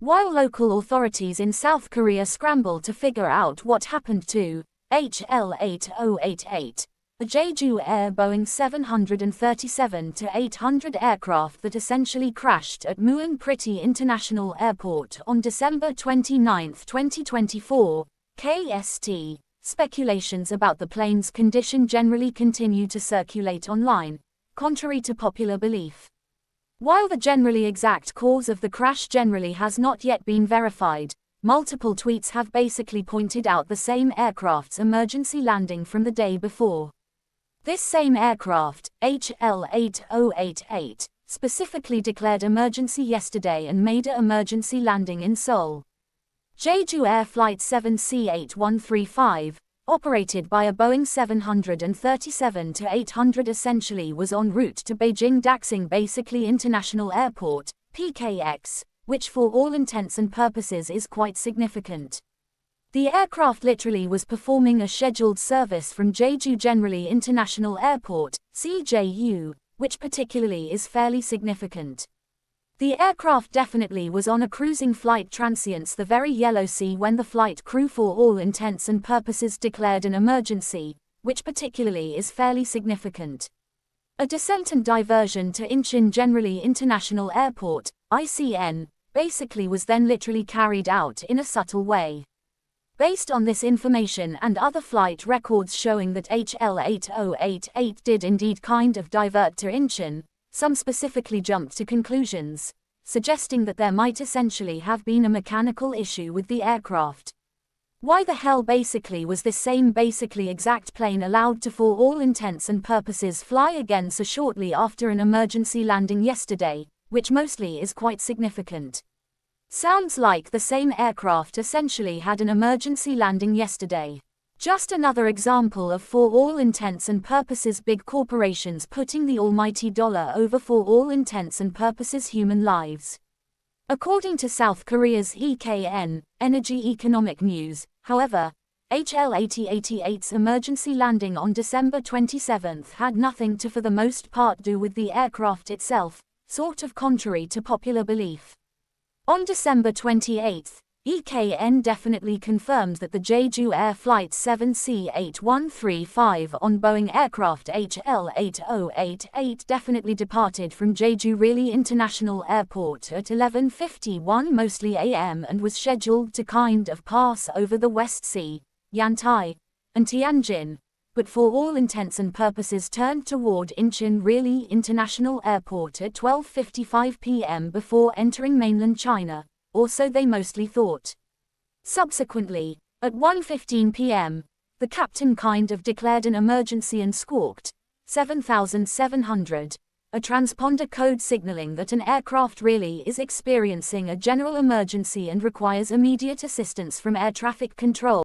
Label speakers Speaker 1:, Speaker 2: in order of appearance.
Speaker 1: While local authorities in South Korea scramble to figure out what happened to HL-8088, a Jeju Air Boeing 737-800 aircraft that essentially crashed at Mueang Priti International Airport on December 29, 2024, KST. Speculations about the plane's condition generally continue to circulate online, contrary to popular belief. While the generally exact cause of the crash generally has not yet been verified, multiple tweets have basically pointed out the same aircraft's emergency landing from the day before. This same aircraft, HL-8088, specifically declared emergency yesterday and made an emergency landing in Seoul. Jeju Air Flight 7C8135, operated by a Boeing 737-800, essentially was en route to Beijing Daxing Basically International Airport, PKX, which for all intents and purposes is quite significant. The aircraft literally was performing a scheduled service from Jeju Generally International Airport, CJU, which particularly is fairly significant. The aircraft definitely was on a cruising flight transients the very Yellow Sea when the flight crew for all intents and purposes declared an emergency, which particularly is fairly significant. A descent and diversion to Incheon Generally International Airport, ICN, basically was then literally carried out in a subtle way. Based on this information and other flight records showing that HL-8088 did indeed kind of divert to Incheon, some specifically jumped to conclusions, suggesting that there might essentially have been a mechanical issue with the aircraft. Why the hell basically was this same basically exact plane allowed to for all intents and purposes fly again so shortly after an emergency landing yesterday, which mostly is quite significant? Sounds like the same aircraft essentially had an emergency landing yesterday. Just another example of for all intents and purposes big corporations putting the almighty dollar over for all intents and purposes human lives. According to South Korea's EKN, Energy Economic News, however, HL-8088's emergency landing on December 27 had nothing to for the most part do with the aircraft itself, sort of contrary to popular belief. On December 28, EKN definitely confirmed that the Jeju Air Flight 7C8135 on Boeing aircraft HL-8088 definitely departed from Jeju Really International Airport at 11:51 mostly AM and was scheduled to kind of pass over the West Sea, Yantai, and Tianjin, but for all intents and purposes turned toward Incheon Really International Airport at 12:55 p.m. before entering mainland China, or so they mostly thought. Subsequently, at 1:15 p.m., the captain kind of declared an emergency and squawked 7,700, a transponder code signaling that an aircraft really is experiencing a general emergency and requires immediate assistance from air traffic control.